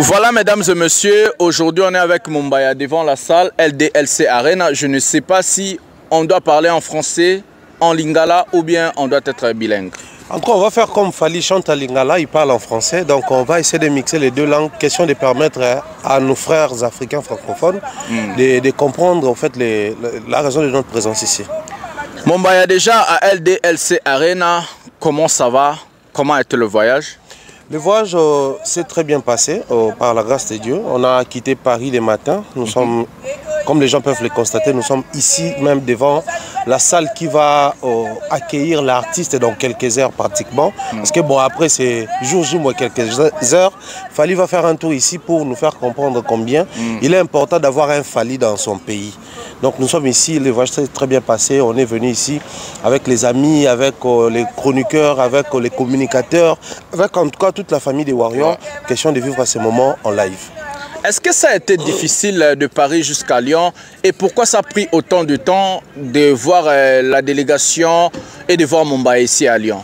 Voilà, mesdames et messieurs, aujourd'hui on est avec Mumbaya devant la salle LDLC Arena. Je ne sais pas si on doit parler en français, en lingala ou bien on doit être bilingue. En tout cas, on va faire comme Fally chante en lingala, il parle en français. Donc on va essayer de mixer les deux langues. Question de permettre à nos frères africains francophones de comprendre en fait la raison de notre présence ici. Mumbaya, déjà à LDLC Arena, comment ça va? Comment a été le voyage? Le voyage s'est très bien passé par la grâce de Dieu. On a quitté Paris le matin. Nous sommes, comme les gens peuvent le constater, nous sommes ici même devant la salle qui va accueillir l'artiste dans quelques heures pratiquement. Parce que bon, après c'est jour moi quelques heures, Fally va faire un tour ici pour nous faire comprendre combien il est important d'avoir un Fally dans son pays. Donc nous sommes ici, le voyage s'est très bien passé. On est venu ici avec les amis, avec les chroniqueurs, avec les communicateurs, avec en tout cas toute la famille des Warriors. Question de vivre à ce moment en live. Est-ce que ça a été difficile de Paris jusqu'à Lyon et pourquoi ça a pris autant de temps de voir la délégation et de voir Mumbaya ici à Lyon?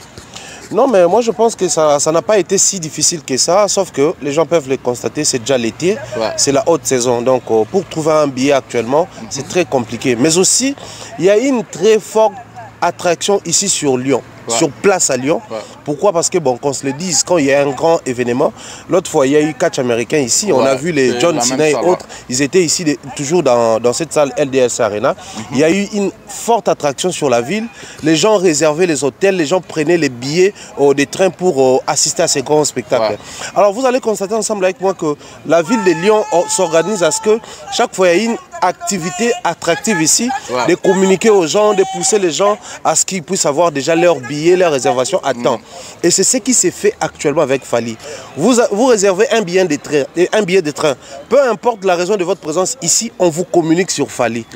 Non, mais moi je pense que ça n'a pas été si difficile que ça, sauf que les gens peuvent le constater, c'est déjà l'été, c'est la haute saison. Donc pour trouver un billet actuellement, c'est très compliqué. Mais aussi, il y a une très forte attraction ici sur Lyon. Sur place à Lyon. Pourquoi? Parce que bon, qu'on se le dise, quand il y a un grand événement, l'autre fois il y a eu catch américain ici, on a vu les John Cena et autres, ils étaient ici toujours dans cette salle LDLC Arena. Il y a eu une forte attraction sur la ville, les gens réservaient les hôtels, les gens prenaient les billets des trains pour assister à ces grands spectacles. Alors vous allez constater ensemble avec moi que la ville de Lyon s'organise à ce que chaque fois il y a une activité attractive ici, de communiquer aux gens, de pousser les gens à ce qu'ils puissent avoir déjà leur billet, leur réservation à temps. Et c'est ce qui s'est fait actuellement avec Fally. Vous réservez un billet de train. Peu importe la raison de votre présence ici, on vous communique sur Fally.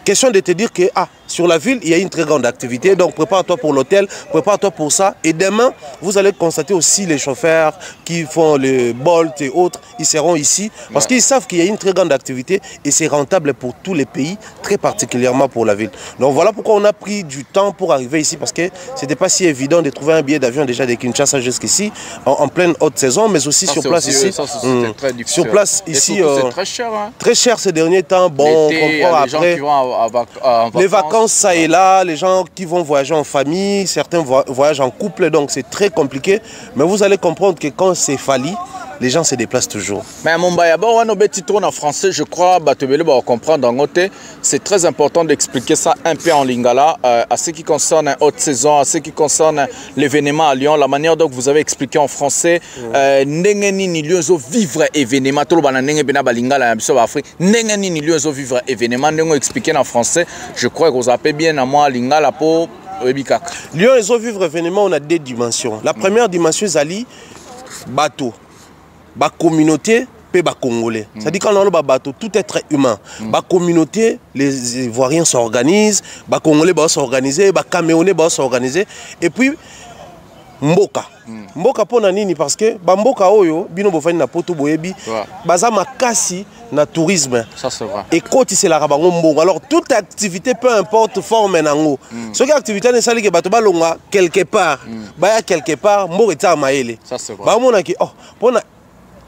Question de te dire que sur la ville, il y a une très grande activité. Donc prépare-toi pour l'hôtel, prépare-toi pour ça. Et demain, vous allez constater aussi les chauffeurs qui font le Bolt et autres. Ils seront ici parce qu'ils savent qu'il y a une très grande activité et c'est rentable pour tous les pays, très particulièrement pour la ville. Donc voilà pourquoi on a pris du temps pour arriver ici parce que ce n'était pas si évident de trouver un billet d'avion déjà de Kinshasa jusqu'ici en pleine haute saison, mais aussi sur place ici. Sur place ici, c'est très cher. Hein? Très cher ces derniers temps. Bon, on comprend après. Les vacances, ça et là, les gens qui vont voyager en famille, certains voyagent en couple, donc c'est très compliqué. Mais vous allez comprendre que quand c'est Fally, les gens se déplacent toujours. Mais Mumbaya, on a un petit tour en français, je crois, comprendre c'est très important d'expliquer ça un peu en lingala, à ce qui concerne la haute saison, à ce qui concerne l'événement à Lyon, la manière dont vous avez expliqué en français, vivre événement, vivre événement, expliqué en français, je crois que vous avez bien à moi lingala pour Lyon, ils ont vivre événement, on a deux dimensions. La première dimension, c'est bateau. La communauté et les Congolais. C'est-à-dire quand on a bateau, tout être humain. La communauté, les Ivoiriens s'organisent, les Congolais s'organisent, les Camerounais s'organisent. Et puis, Mboka. Mboka pour nani parce que Mboka oyo bino bofani na poto boyebi baza makasi na tourisme. Ça c'est vrai. Et côté c'est la rabango mbongo. Alors toute activité peu importe forme nango. Ce qui activité ne sali que bato balonga quelque part. Baya quelque part mboka ta maele. Ça c'est vrai. Ba mona ki pour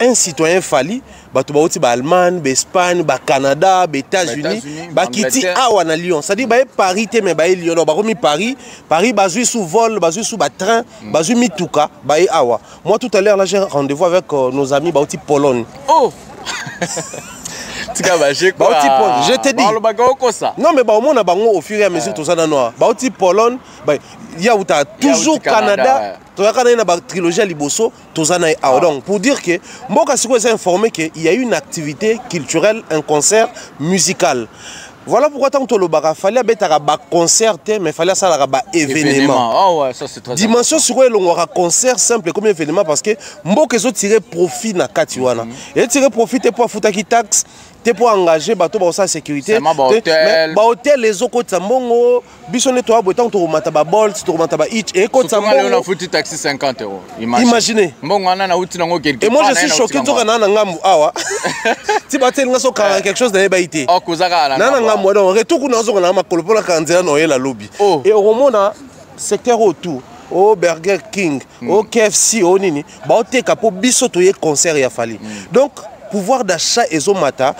un citoyen Fally, bato ba oti ba Allemagne, ba Espagne, ba Canada, ba États-Unis, ba kiti awa na Lyon. C'est-à-dire ba Paris te mais ba Lyon, ba komi Paris bazui sous vol, bazui sous ba train, bazui mituka, ba awa. Moi tout à l'heure là j'ai rendez-vous avec nos amis ba oti Pologne. Oh. Je te dis. Non mais au monde au fur et à mesure tout ça dans noir. Ba oti Pologne, il y a toujours Canada. Il y a une trilogie à Liboso, donc pour dire que moi je suis informé qu'il y a une activité culturelle, un concert musical. Voilà pourquoi tant que le bar fallait un concert, mais fallait ça un événement. Ah ouais, ça c'est très dimension sur le concert simple comme événement parce que moi que je tirer profit na katiwana. Et tirer profit pour foutre qui taxe. Tu peux engager bateau pour sa sécurité. Mais hôtel les autres côté mbongo, bisonné toi botant to mata ba Bolt, to mata ba Hitch et côté mbongo. On a foutu taxi 50 €. Imaginez. Mbongo na uti nango quelque part. Et moi je suis choqué to kana ngambu awa. Tu batel ngaso quelque chose na baité. Oh kozaka na ngambu donc retour kuna zo na makolo pour la kanzela no la lobby. Et au moment secteur autour au Burger King, au KFC, au Nini, bah te capo biso toye concert ya Fally. Donc pouvoir d'achat et zomata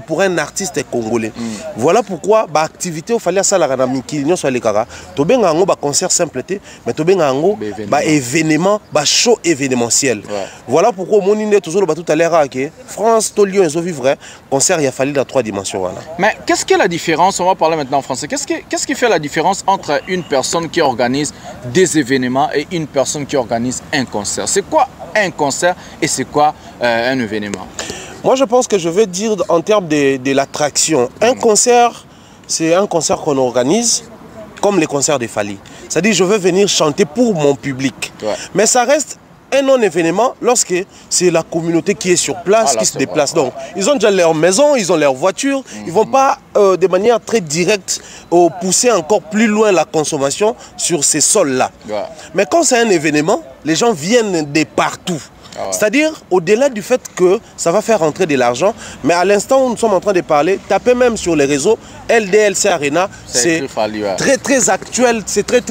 pour un artiste congolais. Voilà pourquoi bah activité au fallait ça la ranamiki sur les kara. To benga ngo ba concert simple mais to benga ngo ba événement ba show événementiel. Voilà pourquoi mon inde toujours ba tout à l'heure que France to Lyon ils vivre concert il a fallu dans 3 dimensions voilà. Mais qu'est-ce qui est la différence, on va parler maintenant en français. Qu'est-ce qui fait la différence entre une personne qui organise des événements et une personne qui organise un concert? C'est quoi un concert et c'est quoi un événement? Moi je pense que je vais dire en termes de l'attraction. Un concert, c'est un concert qu'on organise comme les concerts de Fally. C'est-à-dire je veux venir chanter pour mon public. Mais ça reste un non-événement lorsque c'est la communauté qui est sur place, qui se déplace. Donc, ils ont déjà leur maison, ils ont leur voiture. Ils ne vont pas de manière très directe pousser encore plus loin la consommation sur ces sols-là. Mais quand c'est un événement, les gens viennent de partout. C'est-à-dire, au-delà du fait que ça va faire rentrer de l'argent, mais à l'instant où nous sommes en train de parler, tapez même sur les réseaux, LDLC Arena, c'est très actuel, c'est très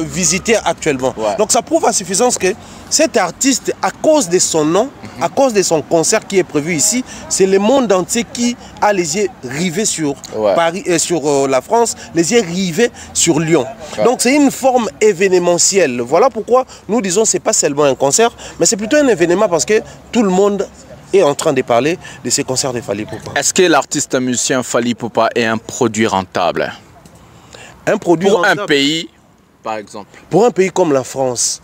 visité actuellement. Donc ça prouve à suffisance que cet artiste, à cause de son nom, à cause de son concert qui est prévu ici, c'est le monde entier qui a les yeux rivés sur Paris et sur la France, les yeux rivés sur Lyon. Donc c'est une forme événementielle. Voilà pourquoi nous disons que ce n'est pas seulement un concert, mais c'est plutôt un événement parce que tout le monde est en train de parler de ces concerts de Fally Ipupa. Est-ce que l'artiste musicien Fally Ipupa est un produit rentable? Un produit pour rentable. Un pays, par exemple. Pour un pays comme la France,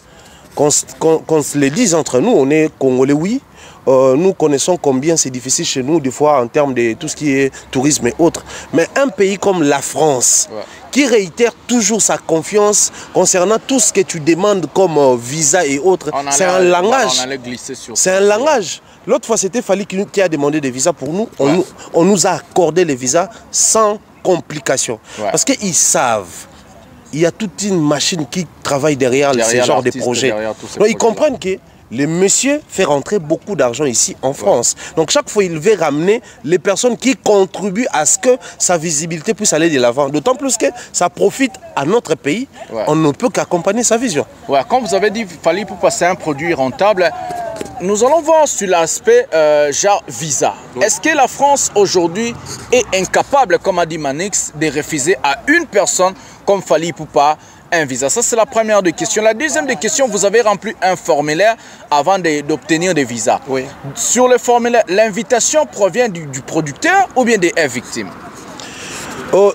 qu'on se le dise entre nous, on est Congolais, oui. Nous connaissons combien c'est difficile chez nous, des fois, en termes de tout ce qui est tourisme et autres. Mais un pays comme la France, qui réitère toujours sa confiance concernant tout ce que tu demandes comme visa et autres, c'est un langage. C'est un langage. L'autre fois, c'était Fally qui a demandé des visas pour nous. On nous a accordé les visas sans complication. Parce qu'ils savent. Il y a toute une machine qui travaille derrière ce genre de projets. Donc ils comprennent que le monsieur fait rentrer beaucoup d'argent ici en France. Donc chaque fois, il veut ramener les personnes qui contribuent à ce que sa visibilité puisse aller de l'avant. D'autant plus que ça profite à notre pays. On ne peut qu'accompagner sa vision. Comme vous avez dit, Fally Ipupa, c'est un produit rentable. Nous allons voir sur l'aspect genre visa. Est-ce que la France aujourd'hui est incapable, comme a dit Manix, de refuser à une personne comme Fally Ipupa un visa? Ça, c'est la première des questions. La deuxième des questions, vous avez rempli un formulaire avant d'obtenir des visas. Sur le formulaire, l'invitation provient du producteur ou bien des victimes?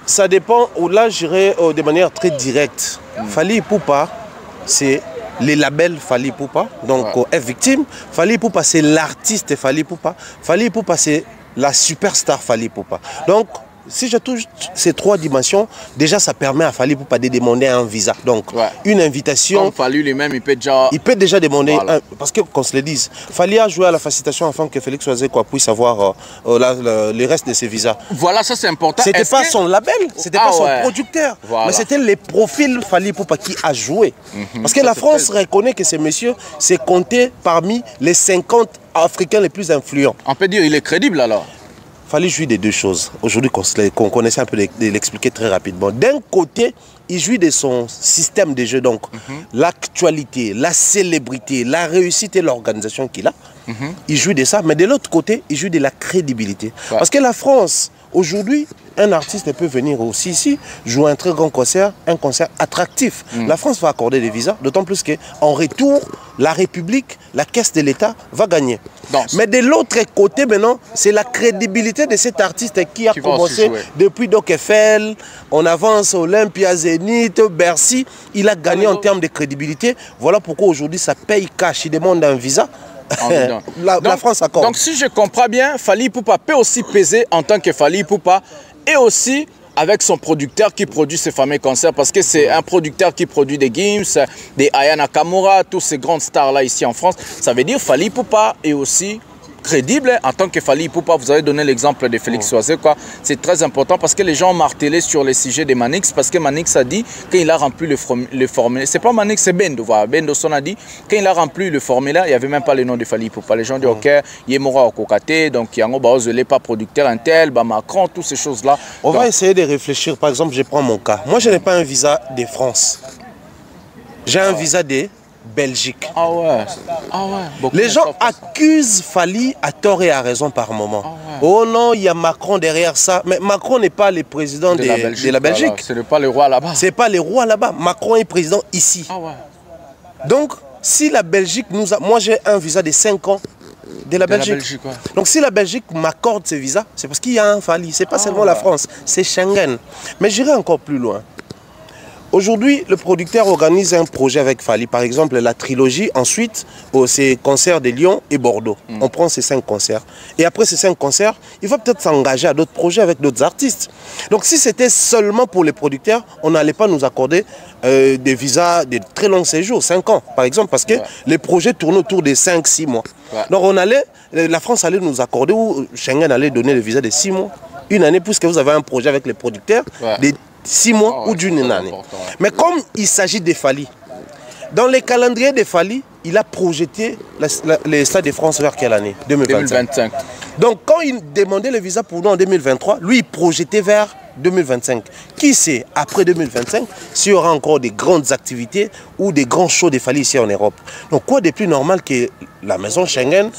Ça dépend. Là, j'irai de manière très directe. Fally Ipupa, c'est les labels Fally Ipupa, donc victime. Fally Ipupa, c'est l'artiste Fally Ipupa. Fally Ipupa, c'est la superstar Fally Ipupa. Donc, si je touche ces 3 dimensions, déjà ça permet à Fally Ipupa de demander un visa. Donc, une invitation. Comme Fally lui-même, il peut déjà demander parce que, qu'on se le dise, Fally a joué à la facilitation afin que Félix Oazekwa puisse avoir le reste de ses visas. Voilà, ça c'est important. C'était pas son label, c'était pas son producteur, mais c'était les profils Fally Ipupa qui a joué. Parce que la France reconnaît que ce monsieur s'est compté parmi les 50 Africains les plus influents. On peut dire qu'il est crédible alors. Fally jouit de 2 choses. Aujourd'hui, qu'on connaissait un peu de l'expliquer très rapidement. D'un côté, il jouit de son système de jeu, donc l'actualité, la célébrité, la réussite et l'organisation qu'il a. Il jouit de ça, mais de l'autre côté, il jouit de la crédibilité. Parce que la France, aujourd'hui, un artiste peut venir aussi ici, jouer un très grand concert, un concert attractif. La France va accorder des visas, d'autant plus qu'en retour, la République, la caisse de l'État va gagner. Mais de l'autre côté, maintenant, c'est la crédibilité de cet artiste qui a commencé depuis Doc Eiffel, on avance Olympia, Zénith, Bercy. Il a gagné en termes de crédibilité. Voilà pourquoi aujourd'hui, ça paye cash. Il demande un visa. La France accorde. Donc, si je comprends bien, Fally Ipupa peut aussi peser en tant que Fally Ipupa et aussi avec son producteur qui produit ces fameux concerts, parce que c'est un producteur qui produit des Gims, des Aya Nakamura, tous ces grandes stars-là ici en France. Ça veut dire Fally Ipupa est aussi crédible en tant que Fally Ipupa. Vous avez donné l'exemple de Félix Oazekwa. C'est très important parce que les gens ont martelé sur le sujet de Manix, parce que Manix a dit qu'il a rempli le formulaire. C'est pas Manix, c'est Bendo. Voilà. Bendo Son a dit qu'il a rempli le formulaire, il n'y avait même pas le nom de Fally Ipupa. Les gens disent ok, Yemora Okokate, donc Yango Baozele, pas producteur Intel, Macron, toutes ces choses-là. On va essayer de réfléchir. Par exemple, je prends mon cas. Moi, je n'ai pas un visa de France. J'ai un visa de Belgique. Ah ouais. Ah ouais. Les gens accusent Fally à tort et à raison par moment. Ah ouais. Oh non, il y a Macron derrière ça. Mais Macron n'est pas le président de la Belgique. Voilà. Ce n'est pas le roi là-bas. Ce n'est pas le roi là-bas. Macron est président ici. Ah ouais. Donc, si la Belgique nous a... Moi, j'ai un visa de 5 ans de la Belgique. Ouais. Donc, si la Belgique m'accorde ce visa, c'est parce qu'il y a un Fally. Ce n'est pas seulement la France, c'est Schengen. Mais j'irai encore plus loin. Aujourd'hui, le producteur organise un projet avec Fally, par exemple la trilogie, ensuite c'est concerts de Lyon et Bordeaux. On prend ces 5 concerts. Et après ces 5 concerts, il va peut-être s'engager à d'autres projets avec d'autres artistes. Donc si c'était seulement pour les producteurs, on n'allait pas nous accorder des visas de très longs séjours, 5 ans par exemple, parce que les projets tournent autour des 5-6 mois. Donc la France allait nous accorder, ou Schengen allait donner le visa de 6 mois, une année, puisque vous avez un projet avec les producteurs, des 6 mois ou d'une année. Mais comme il s'agit de Fally, dans les calendriers de Fally, il a projeté les Stades de France vers quelle année? 2025. Donc quand il demandait le visa pour nous en 2023, lui il projetait vers 2025. Qui sait, après 2025, s'il y aura encore des grandes activités ou des grands shows de Fally ici en Europe. Donc quoi de plus normal que la maison Schengen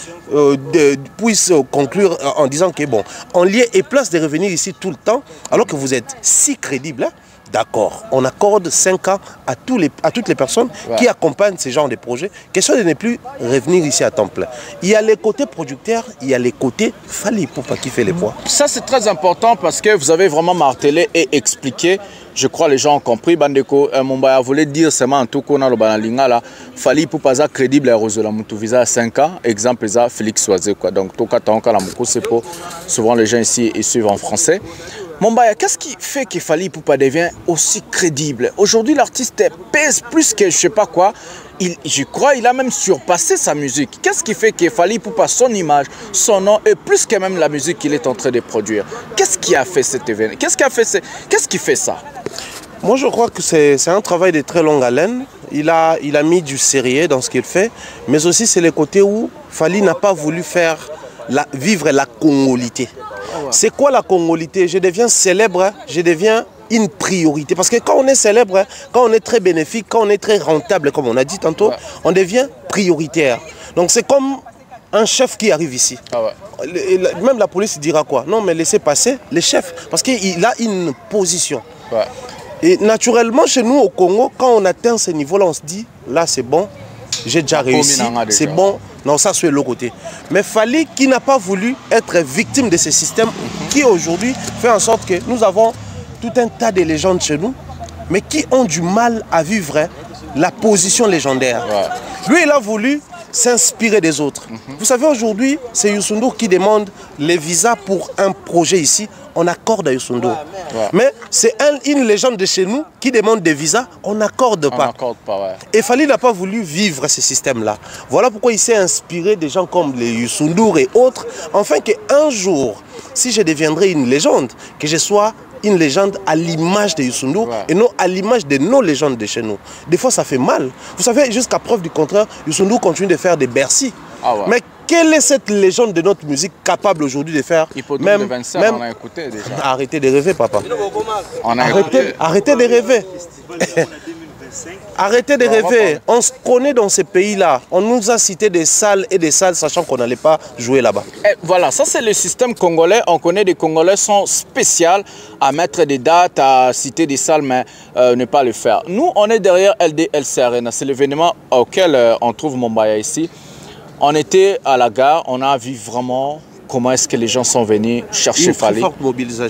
puisse conclure en disant que bon, en lieu et place de revenir ici tout le temps, alors que vous êtes si crédible, hein? D'accord, on accorde 5 ans à toutes les personnes qui accompagnent ce genre de projets, question de ne plus revenir ici à temps plein. Il y a les côtés producteurs, il y a les côtés Fally Ipupa qui fait les poids. Ça c'est très important parce que vous avez vraiment martelé et expliqué. Je crois que les gens ont compris. Bandeko Mumbaya voulait dire seulement en tout cas dans le banalinga là, Fally Ipupa est crédible à Rosola Moutou visa à 5 ans. Exemple ça Félix Soazé quoi. Donc tout cas tant la Moukou c'est pour souvent les gens ici ils suivent en français. Mumbaya, qu'est-ce qui fait que Fally Ipupa devient aussi crédible? Aujourd'hui, l'artiste pèse plus que je ne sais pas quoi. Je crois qu'il a même surpassé sa musique. Qu'est-ce qui fait que Fally Ipupa, son image, son nom, et plus que même la musique qu'il est en train de produire? Qu'est-ce qui a fait cet événement? Qu'est-ce qui fait ça? Moi, je crois que c'est un travail de très longue haleine. Il a mis du sérieux dans ce qu'il fait. Mais aussi, c'est le côté où Fally n'a pas voulu vivre la congolité. C'est quoi la congolité? Je deviens célèbre, je deviens une priorité. Parce que quand on est célèbre, quand on est très bénéfique, quand on est très rentable, comme on a dit tantôt, on devient prioritaire. Donc c'est comme un chef qui arrive ici. Même la police dira quoi? Non, mais laissez passer les chefs. Parce qu'il a une position. Et naturellement, chez nous au Congo, quand on atteint ce niveau-là, on se dit, là c'est bon, j'ai déjà réussi, c'est bon. Non, ça c'est l'autre côté. Mais Fally qui n'a pas voulu être victime de ce système qui aujourd'hui fait en sorte que nous avons tout un tas de légendes chez nous, mais qui ont du mal à vivre la position légendaire. Lui, il a voulu s'inspirer des autres. Vous savez, aujourd'hui, c'est Youssou N'Dour qui demande les visas pour un projet ici. On accorde à Youssou N'Dour. Mais c'est une légende de chez nous qui demande des visas, on n'accorde pas. Et Fally n'a pas voulu vivre ce système-là. Voilà pourquoi il s'est inspiré des gens comme les Youssou N'Dour et autres, afin qu'un jour, si je deviendrai une légende, que je sois une légende à l'image de Youssou N'Dour et non à l'image de nos légendes de chez nous. Des fois, ça fait mal. Vous savez, jusqu'à preuve du contraire, Youssou N'Dour continue de faire des Bercy. Mais quelle est cette légende de notre musique capable aujourd'hui de faire? Même de Vincent, on a écouté déjà. Arrêtez de rêver, papa. Arrêtez de rêver. Arrêtez de rêver. On se connaît dans ces pays-là. On nous a cité des salles et des salles, sachant qu'on n'allait pas jouer là-bas. Voilà, ça c'est le système congolais. On connaît des Congolais sont spéciaux à mettre des dates, à citer des salles, mais ne pas le faire. Nous, on est derrière LDLC Arena. C'est l'événement auquel on trouve Mumbaya ici. On était à la gare, on a vu vraiment comment est-ce que les gens sont venus chercher Fally.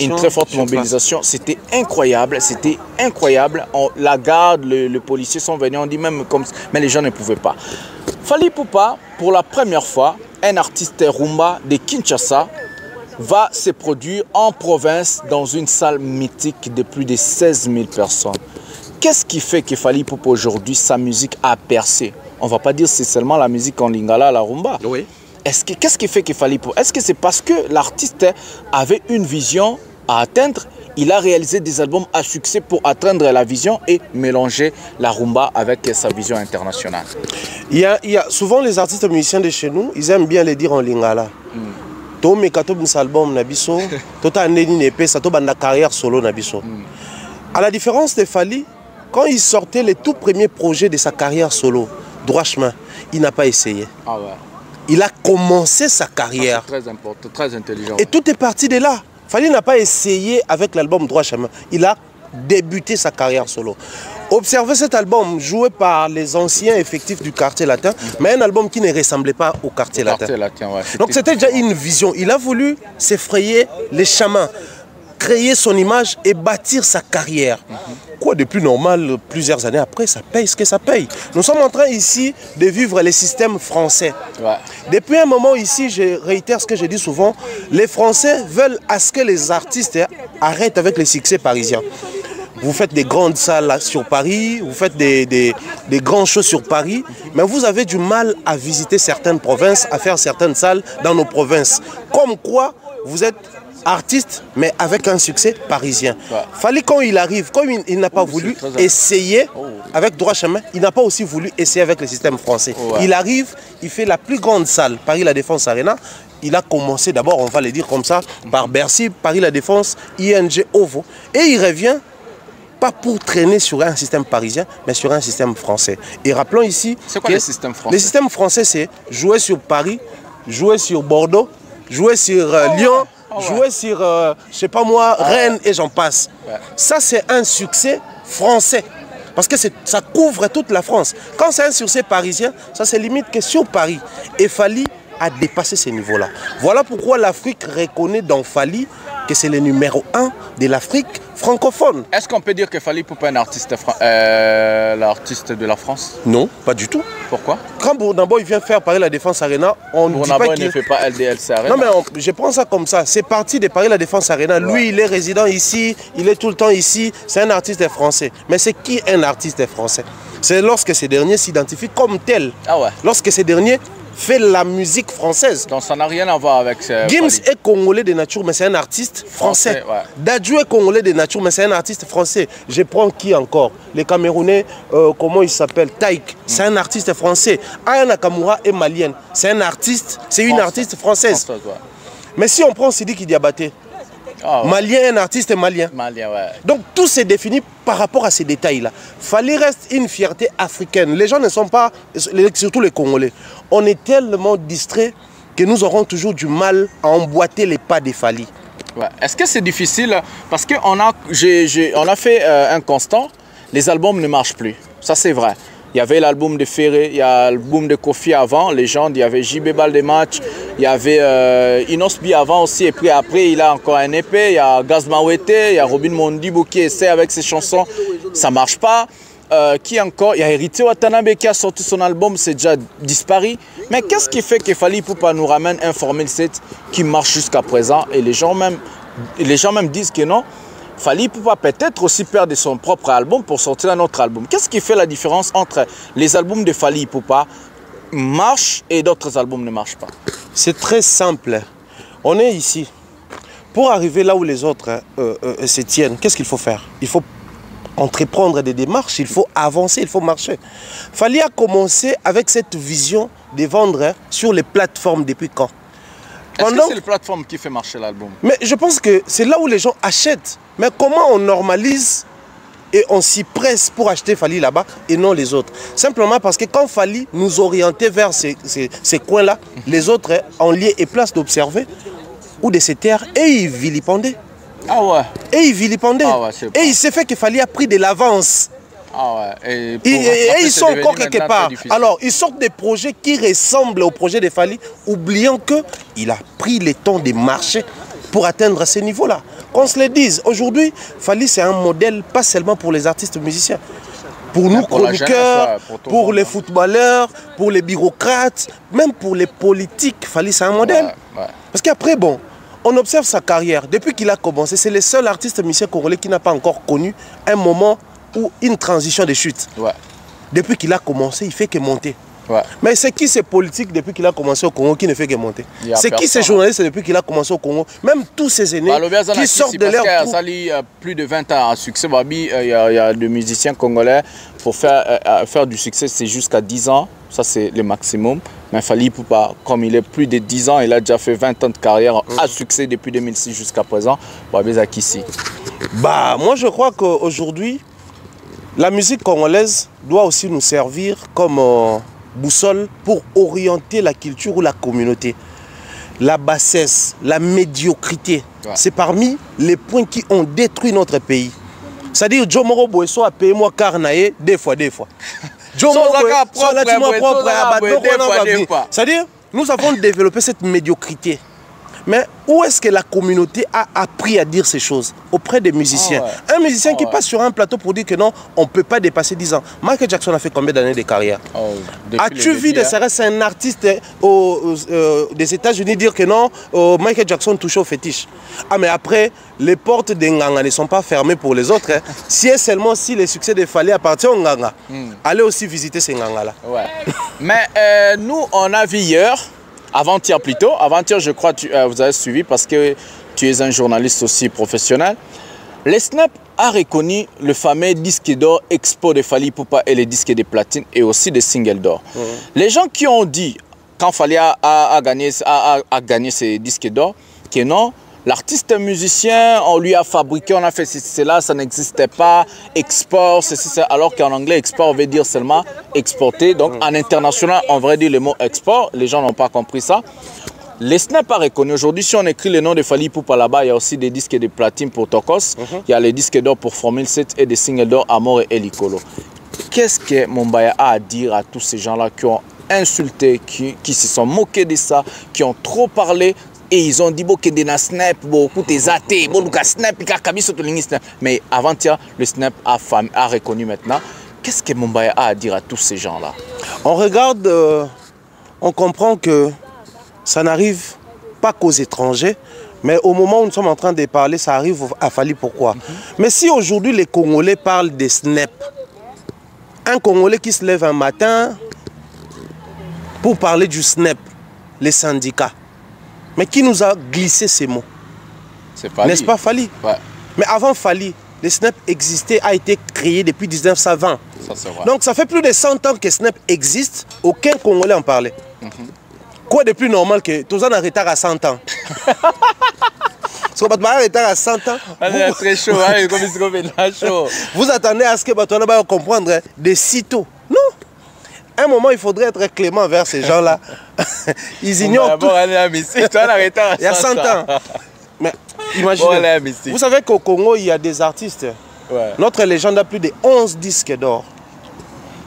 Une très forte mobilisation. C'était incroyable, c'était incroyable. La garde, le policier sont venus, on dit même comme... Mais les gens ne pouvaient pas. Fally Ipupa, pour la première fois, un artiste rumba de Kinshasa va se produire en province dans une salle mythique de plus de 16 000 personnes. Qu'est-ce qui fait que Fally Ipupa aujourd'hui, sa musique a percé? On ne va pas dire que c'est seulement la musique en lingala, la rumba. Oui. Qu'est-ce qui fait que Fally Ipupa? Est-ce que c'est parce que l'artiste avait une vision à atteindre? Il a réalisé des albums à succès pour atteindre la vision et mélanger la rumba avec sa vision internationale. Il y a souvent les artistes musiciens de chez nous, ils aiment bien les dire en lingala. À la différence de Fally, quand il sortait les tout premiers projets de sa carrière solo, Droit Chemin, il n'a pas essayé. Ah ouais. Il a commencé sa carrière. Très important, très intelligent. Et tout est parti de là. Fally n'a pas essayé avec l'album Droit Chemin. Il a débuté sa carrière solo. Observez cet album joué par les anciens effectifs du quartier latin, mais un album qui ne ressemblait pas au quartier latin. Ouais, donc c'était déjà une vision. Il a voulu s'effrayer les chamans, créer son image et bâtir sa carrière. Quoi de plus normal, plusieurs années après, ça paye ce que ça paye. Nous sommes en train ici de vivre les systèmes français. Ouais. Depuis un moment ici, je réitère ce que je dis souvent, les Français veulent à ce que les artistes arrêtent avec les succès parisiens. Vous faites des grandes salles sur Paris, vous faites des grandes choses sur Paris, mais vous avez du mal à visiter certaines provinces, à faire certaines salles dans nos provinces. Comme quoi, vous êtes artiste, mais avec un succès parisien. Ouais. Fally, quand il arrive, comme il n'a pas voulu essayer avec Droit Chemin, il n'a pas aussi voulu essayer avec le système français. Ouais. Il arrive, il fait la plus grande salle, Paris La Défense Arena. Il a commencé d'abord, on va le dire comme ça, par Bercy, Paris La Défense, ING, OVO. Et il revient pas pour traîner sur un système parisien, mais sur un système français. Et rappelons ici... C'est quoi le système français? Le système français, c'est jouer sur Paris, jouer sur Bordeaux, jouer sur Lyon, jouer sur, je sais pas moi, Rennes et j'en passe. Ouais. Ça, c'est un succès français. Parce que ça couvre toute la France. Quand c'est un succès parisien, ça se limite que sur Paris. Et Fally a dépassé ces niveaux-là. Voilà pourquoi l'Afrique reconnaît dans Fally que c'est le numéro 1 de l'Afrique francophone. Est-ce qu'on peut dire que Fally Ipupa est un artiste, l'artiste de la France? Non, pas du tout. Pourquoi? Quand Bournabo il vient faire Paris La Défense Arena, on ne dit pas qu'il ne fait pas LDLC Arena. Non mais je prends ça comme ça. C'est parti de Paris La Défense Arena. Ouais. Lui, il est résident ici, il est tout le temps ici. C'est un artiste français. Mais c'est qui un artiste français? C'est lorsque ces derniers s'identifient comme tel. Ah ouais. Lorsque ces derniers fait la musique française. Donc ça n'a rien à voir avec... Gims est congolais de nature, mais c'est un artiste français. Ouais. Dadju est congolais de nature, mais c'est un artiste français. Je prends qui encore? Les Camerounais, comment il s'appelle? Taïk, c'est un artiste français. Aya Nakamura est malienne, c'est un artiste, c'est une artiste française. Ouais. Mais si on prend Sidiki Diabaté, malien, un artiste malien. Malien, ouais. Donc tout s'est défini par rapport à ces détails-là. Fally reste une fierté africaine. Les gens ne sont pas, surtout les Congolais, on est tellement distraits que nous aurons toujours du mal à emboîter les pas des Fally. Ouais. Est-ce que c'est difficile? Parce qu'on a fait un constat, les albums ne marchent plus. Ça c'est vrai. Il y avait l'album de Ferré, il y a l'album de Kofi avant, Légende, il y avait JB Baldematch, il y avait Inosbi avant aussi, et puis après il a encore un épée, il y a Gaz Mawete, il y a Robin Mondibo qui essaie avec ses chansons, ça ne marche pas. Qui encore? Il y a Héritier Watanabe qui a sorti son album, c'est déjà disparu. Mais qu'est-ce qui fait que Fally Ipupa nous ramène un Formule 7 qui marche jusqu'à présent et les gens même disent que non? Fally Ipupa peut-être aussi perdre son propre album pour sortir un autre album. Qu'est-ce qui fait la différence entre les albums de Fally Ipupa marchent et d'autres albums ne marchent pas? C'est très simple. On est ici. Pour arriver là où les autres se tiennent, qu'est-ce qu'il faut faire? Il faut entreprendre des démarches, il faut avancer, il faut marcher. Fally a commencé avec cette vision de vendre sur les plateformes depuis quand? Est-ce que c'est les plateformes qui fait marcher l'album? Mais je pense que c'est là où les gens achètent. Mais comment on normalise et on s'y presse pour acheter Fally là-bas et non les autres? Simplement parce que quand Fally nous orientait vers ces coins-là, les autres en lieu et place d'observer ou de se taire et ils vilipendaient. Ah ouais. Et ils vilipendaient. Ah ouais, et il s'est fait que Fally a pris de l'avance. Ah ouais. Et ils sont encore quelque part. Alors, ils sortent des projets qui ressemblent aux projets de Fally, oubliant qu'il a pris le temps de marcher pour atteindre ces niveaux-là. Qu'on se le dise, aujourd'hui, Fally, c'est un modèle, pas seulement pour les artistes musiciens. Pour nous, chroniqueurs, pour les footballeurs, pour les bureaucrates, même pour les politiques, Fally, c'est un modèle. Ouais, ouais. Parce qu'après, bon, on observe sa carrière. Depuis qu'il a commencé, c'est le seul artiste musicien congolais qui n'a pas encore connu un moment ou une transition de chute. Ouais. Depuis qu'il a commencé, il fait que monter. Ouais. Mais c'est qui ces politiques depuis qu'il a commencé au Congo qui ne fait que monter? C'est qui ces journalistes depuis qu'il a commencé au Congo? Même tous ces aînés qui sortent de leur trou. Ça lit plus de 20 ans à succès. Il y a des musiciens congolais. Pour faire du succès, c'est jusqu'à 10 ans. Ça, c'est le maximum. Mais Fally Ipupa, comme il est plus de 10 ans, il a déjà fait 20 ans de carrière à succès depuis 2006 jusqu'à présent. Moi, je crois qu'aujourd'hui, La musique congolaise doit aussi nous servir comme boussole pour orienter la culture ou la communauté. La bassesse, la médiocrité, c'est parmi les points qui ont détruit notre pays. C'est-à-dire, Joe Moro Boesso a payé moi carnaye des fois. Joe Moro c'est-à-dire, nous avons développé cette médiocrité. Mais où est-ce que la communauté a appris à dire ces choses? Auprès des musiciens. Un musicien qui passe sur un plateau pour dire que non, on ne peut pas dépasser 10 ans. Michael Jackson a fait combien d'années de carrière? As-tu vu c'est un artiste des États-Unis dire que non, Michael Jackson touchait au fétiche? Ah, mais après, les portes des Nganga ne sont pas fermées pour les autres. Hein. Si et seulement si les succès de Fally appartiennent aux Nganga, allez aussi visiter ces Nganga-là. Ouais. Mais nous, on a vu hier. Avant-hier plutôt, avant-hier je crois que vous avez suivi parce que tu es un journaliste aussi professionnel. Le Snap a reconnu le fameux disque d'or Expo de Fally Ipupa et les disques de platine et aussi des singles d'or. Les gens qui ont dit, quand Fally a gagné ces disques d'or, que non, l'artiste musicien, on lui a fabriqué, on a fait cela, ça n'existait pas, export, alors qu'en anglais, export veut dire seulement exporter. Donc en international, on va dire le mot export, les gens n'ont pas compris ça. Les Snap a reconnu. Aujourd'hui, si on écrit le nom de Fally Ipupa là-bas, il y a aussi des disques de platine pour Tokos, il y a les disques d'or pour Formule 7 et des singles d'or Amor et Elikolo. Qu'est-ce que Mumbaya a à dire à tous ces gens-là qui ont insulté, qui se sont moqués de ça, qui ont trop parlé? Et ils ont dit que des Snap, beaucoup des athées, Snap, mais avant-hier, le Snap a reconnu maintenant. Qu'est-ce que Mumbaya a à dire à tous ces gens-là? On regarde, on comprend que ça n'arrive pas qu'aux étrangers, mais au moment où nous sommes en train de parler, ça arrive à Fally. Pourquoi? Mais si aujourd'hui les Congolais parlent des Snap, un Congolais qui se lève un matin pour parler du Snap, les syndicats, mais qui nous a glissé ces mots? N'est-ce pas Fally? Mais avant Fally, le Snap existait, a été créé depuis 1920. Donc ça fait plus de 100 ans que Snap existe, aucun Congolais en parlait. Quoi de plus normal que tous en retard à 100 ans? À 100 ans, très chaud, vous attendez à ce que Batoana va comprendre de sitôt. Non. À un moment, il faudrait être clément vers ces gens-là. Ils ignorent tout. Il y a 100 ans. Mais imaginez, vous savez qu'au Congo, il y a des artistes. Notre légende a plus de 11 disques d'or.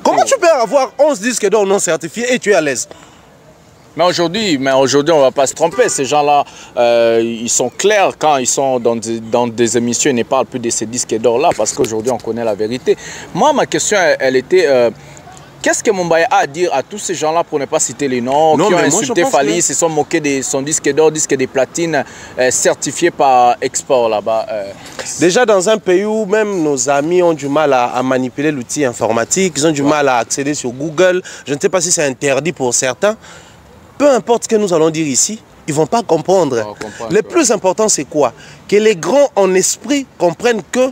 Comment tu peux avoir 11 disques d'or non certifiés et tu es à l'aise? Mais aujourd'hui, on ne va pas se tromper. Ces gens-là, ils sont clairs quand ils sont dans des émissions. Ils ne parlent plus de ces disques d'or-là parce qu'aujourd'hui, on connaît la vérité. Moi, ma question, elle était... Qu'est-ce que Mumbaya a à dire à tous ces gens-là pour ne pas citer les noms, qui ont insulté Fally, se sont moqués de son disque d'or, disque de platine certifié par export là-bas? Déjà dans un pays où même nos amis ont du mal à manipuler l'outil informatique, ils ont du mal à accéder sur Google, je ne sais pas si c'est interdit pour certains, peu importe ce que nous allons dire ici, ils ne vont pas comprendre. Le plus important c'est quoi? Que les grands en esprit comprennent que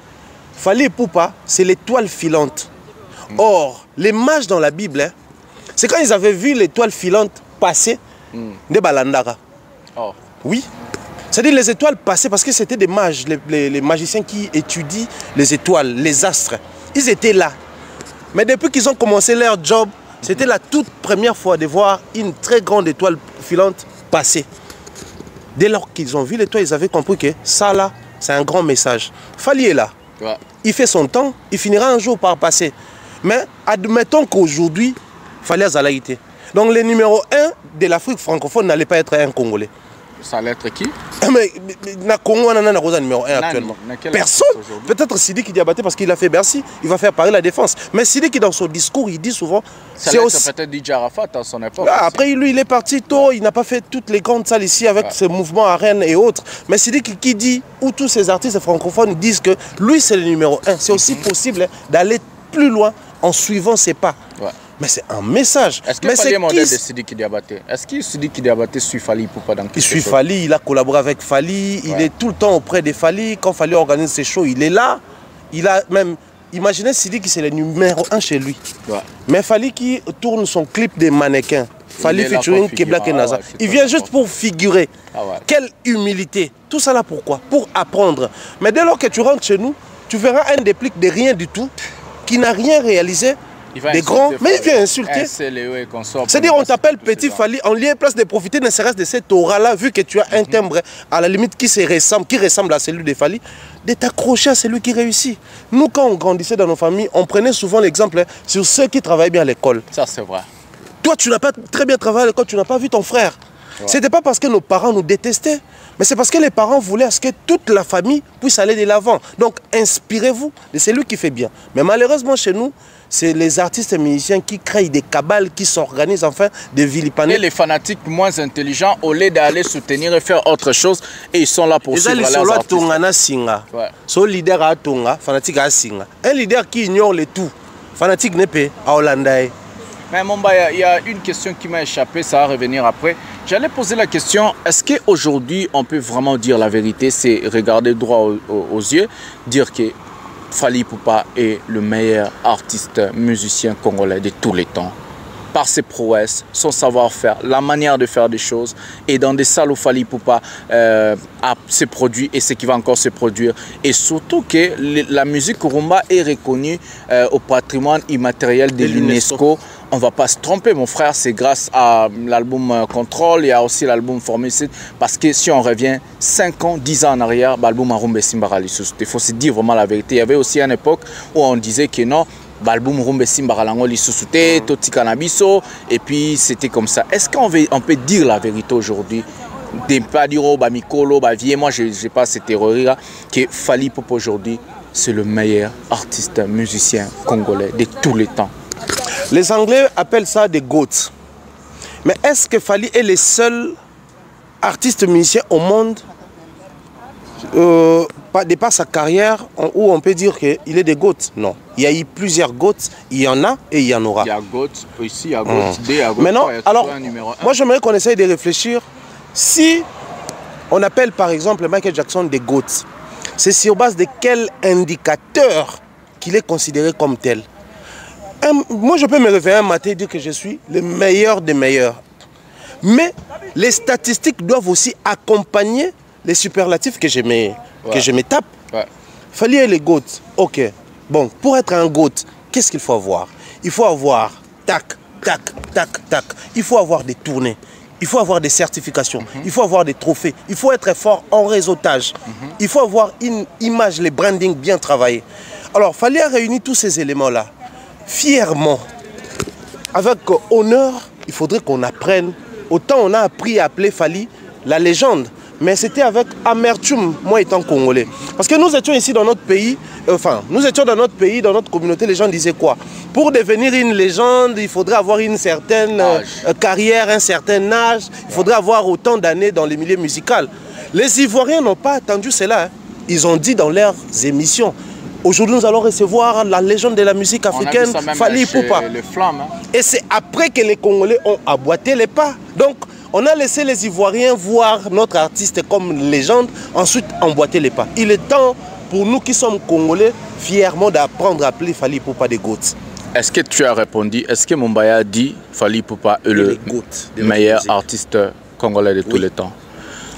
Fally Ipupa, c'est l'étoile filante. Or, les mages dans la Bible, hein, c'est quand ils avaient vu l'étoile filante passer de Balandara. Oui. C'est-à-dire les étoiles passaient parce que c'était des mages, les magiciens qui étudient les étoiles, les astres. Ils étaient là. Mais depuis qu'ils ont commencé leur job, c'était la toute première fois de voir une très grande étoile filante passer. Dès lors qu'ils ont vu l'étoile, ils avaient compris que ça là, c'est un grand message. Fally est là. Il fait son temps, il finira un jour par passer. Mais admettons qu'aujourd'hui, Fally Azalaïté. Donc le numéro 1 de l'Afrique francophone n'allait pas être un Congolais. Ça allait être qui? Mais le Congo, on a un numéro 1 actuellement. Personne. Peut-être Sidiki Diabaté parce qu'il a fait Bercy, il va faire Paris la défense. Mais Sidiki dans son discours, il dit souvent... C'est aussi... peut-être DJ Arafat à son époque. Après, lui, il est parti tôt, il n'a pas fait toutes les grandes salles ici avec ses mouvements à Rennes et autres. Mais Sidiki qui dit, où tous ces artistes francophones disent que lui, c'est le numéro 1. C'est aussi possible d'aller plus loin en suivant ses pas. Mais c'est un message. Est-ce que Fally est modèle de Sidiki Diabaté? Est-ce que Sidiki Diabaté suit Fally Ipupa dans quelque chose? Il suit Fally, il a collaboré avec Fally, il est tout le temps auprès de Fally. Quand Fally organise ses shows, il est là. Il a même... Imaginez Sidiki, c'est le numéro 1 chez lui. Mais Fally qui tourne son clip des mannequins, Fally featuring Kebla Kenaza, il vient juste pour figurer. Quelle humilité. Tout ça là pourquoi? Pour apprendre. Mais dès lors que tu rentres chez nous, tu verras un déplique de rien du tout qui n'a rien réalisé, des grands, mais il vient insulter. C'est-à-dire, on t'appelle Petit Fally, on lui est place de profiter ne serait-ce de cette aura-là, vu que tu as un timbre à la limite qui ressemble à celui de Fally, de t'accrocher à celui qui réussit. Nous, quand on grandissait dans nos familles, on prenait souvent l'exemple sur ceux qui travaillaient bien à l'école. Ça, c'est vrai. Toi, tu n'as pas très bien travaillé à l'école, tu n'as pas vu ton frère. Ouais. Ce n'était pas parce que nos parents nous détestaient, mais c'est parce que les parents voulaient à ce que toute la famille puisse aller de l'avant. Donc, inspirez-vous de celui qui fait bien. Mais malheureusement, chez nous, c'est les artistes et musiciens qui créent des cabales, qui s'organisent, enfin, des vilipendés. Et les fanatiques moins intelligents, au lieu d'aller soutenir et faire autre chose, et ils sont là pour suivre les artistes. Ouais. So leader a tonga, fanatique a singa. Un leader qui ignore le tout, fanatique n'est pas à Hollandais. Mais Momba, il y a une question qui m'a échappé, ça va revenir après. J'allais poser la question, est-ce qu'aujourd'hui, on peut vraiment dire la vérité, c'est regarder droit aux yeux, dire que Fally Ipupa est le meilleur artiste musicien congolais de tous les temps? Par ses prouesses, son savoir-faire, la manière de faire des choses, et dans des salles où Fally Ipupa se produit et ce qui va encore se produire. Et surtout que la musique rumba est reconnue au patrimoine immatériel de l'UNESCO. On ne va pas se tromper, mon frère, c'est grâce à l'album Control, il y a aussi l'album Formicide, parce que si on revient 5 ans, 10 ans en arrière, l'album Rumba Simbara Lisusu. Il faut se dire vraiment la vérité. Il y avait aussi une époque où on disait que non, l'album Rumba Simbara Lisusu, Toti Cannabiso, et puis c'était comme ça. Est-ce qu'on peut dire la vérité aujourd'hui? Des pas dire oh Mikolo, vie, moi je n'ai pas cette théorie-là, que Fally Ipupa aujourd'hui, c'est le meilleur artiste musicien congolais de tous les temps. Les Anglais appellent ça des GOAT. Mais est-ce que Fally est le seul artiste musicien au monde, de par sa carrière, où on peut dire qu'il est des GOAT? Non. Il y a eu plusieurs GOAT, il y en a et il y en aura. Il y a GOAT ici, il y a GOAT D, il y a GOAT Maintenant, 3, il y a alors, un numéro 1. moi j'aimerais qu'on essaye de réfléchir. Si on appelle par exemple Michael Jackson des GOAT, c'est sur base de quel indicateur qu'il est considéré comme tel? Moi, je peux me réveiller un matin et dire que je suis le meilleur des meilleurs. Mais les statistiques doivent aussi accompagner les superlatifs que je me tape. Ouais. Fally est les GOAT. Ok. Bon, pour être un GOAT, qu'est-ce qu'il faut avoir? Il faut avoir tac, tac, tac, tac. Il faut avoir des tournées. Il faut avoir des certifications. Il faut avoir des trophées. Il faut être fort en réseautage. Il faut avoir une image, les branding bien travaillés. Alors, Fally a réuni tous ces éléments-là. Fièrement, avec honneur, il faudrait qu'on apprenne. Autant on a appris à appeler Fally la légende, mais c'était avec amertume, moi étant congolais. Parce que nous étions ici dans notre pays, nous étions dans notre pays, dans notre communauté, les gens disaient quoi? Pour devenir une légende, il faudrait avoir une certaine carrière, un certain âge, il faudrait avoir autant d'années dans les milieux musicaux. Les Ivoiriens n'ont pas attendu cela, hein. Ils ont dit dans leurs émissions. Aujourd'hui, nous allons recevoir la légende de la musique africaine, Fally Ipupa. Et c'est après que les Congolais ont aboîté les pas. Donc, on a laissé les Ivoiriens voir notre artiste comme légende, ensuite emboîter les pas. Il est temps pour nous qui sommes Congolais, fièrement d'apprendre à appeler Fally Ipupa des GOAT. Est-ce que tu as répondu? Est-ce que Mombaya a dit Fally Ipupa est le meilleur artiste congolais de tous les temps?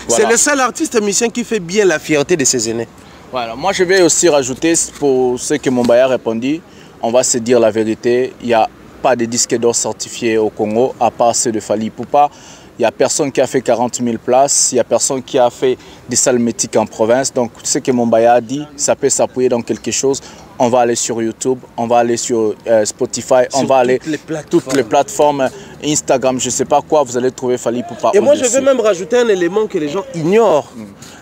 Voilà. C'est le seul artiste musicien qui fait bien la fierté de ses aînés. Voilà, moi je vais aussi rajouter, pour ce que Mombaya a répondu, on va se dire la vérité, il n'y a pas de disque d'or certifié au Congo, à part ceux de Fally Ipupa. Il n'y a personne qui a fait 40 000 places, il n'y a personne qui a fait des salles mythiques en province. Donc ce que Mombaya a dit, ça peut s'appuyer dans quelque chose. On va aller sur YouTube, on va aller sur Spotify, on va aller toutes les plateformes, Instagram, je ne sais pas quoi, vous allez trouver Fally Ipupa. Et moi je vais même rajouter un élément que les gens ignorent.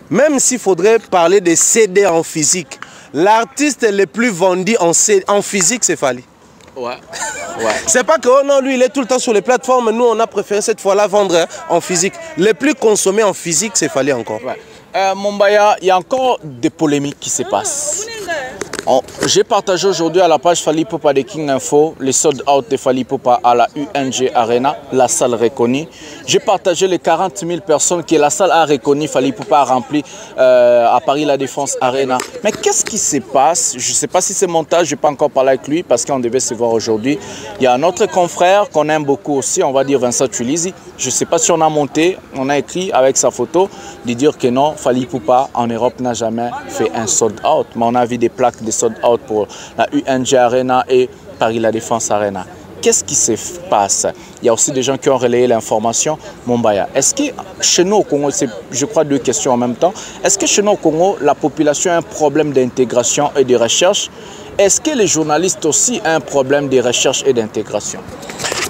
Même s'il faudrait parler des CD en physique, l'artiste le plus vendu en physique, c'est Fally. Ouais. C'est pas que oh non, lui il est tout le temps sur les plateformes, nous on a préféré cette fois-là vendre en physique. Le plus consommé en physique, c'est Fally encore. Ouais. Mombaya, il y a encore des polémiques qui se passent. J'ai partagé aujourd'hui à la page Fally Ipupa de King Info les sold out de Fally Ipupa à la UNG Arena, la salle reconnue. J'ai partagé les 40 000 personnes que la salle a reconnu, Fally Ipupa a rempli à Paris La Défense Arena. Mais qu'est-ce qui se passe? Je ne sais pas si c'est montage, je n'ai pas encore parlé avec lui parce qu'on devait se voir aujourd'hui. Il y a un autre confrère qu'on aime beaucoup aussi, on va dire Vincent Tulizi. Je ne sais pas si on a monté, on a écrit avec sa photo de dire que non, Fally Ipupa en Europe n'a jamais fait un sold out. Mais on a vu des plaques de sold out pour la UNG Arena et Paris La Défense Arena. Qu'est-ce qui se passe? Il y a aussi des gens qui ont relayé l'information. Mombaya, est-ce que chez nous au Congo, c'est, je crois, deux questions en même temps. Est-ce que chez nous au Congo, la population a un problème d'intégration et de recherche? Est-ce que les journalistes aussi ont un problème de recherche et d'intégration?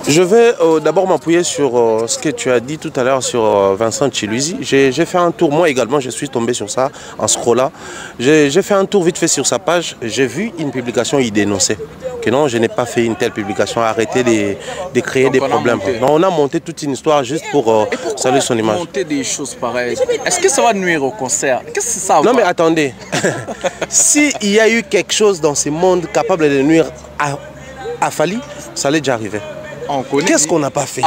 Je vais d'abord m'appuyer sur ce que tu as dit tout à l'heure sur Vincent Chiluizi. J'ai fait un tour, moi également, je suis tombé sur ça en scrollant. J'ai fait un tour vite fait sur sa page. J'ai vu une publication, il dénonçait que non, je n'ai pas fait une telle publication, arrêtez de créer donc des problèmes. Donc, on a monté toute une histoire juste pour saluer son image. Monter des choses pareilles, est-ce que ça va nuire au concert? Qu'est-ce que ça va? Non mais attendez, s'il y a eu quelque chose dans ce monde capable de nuire à Fally, ça allait déjà arriver. Qu'est-ce qu'on n'a pas fait?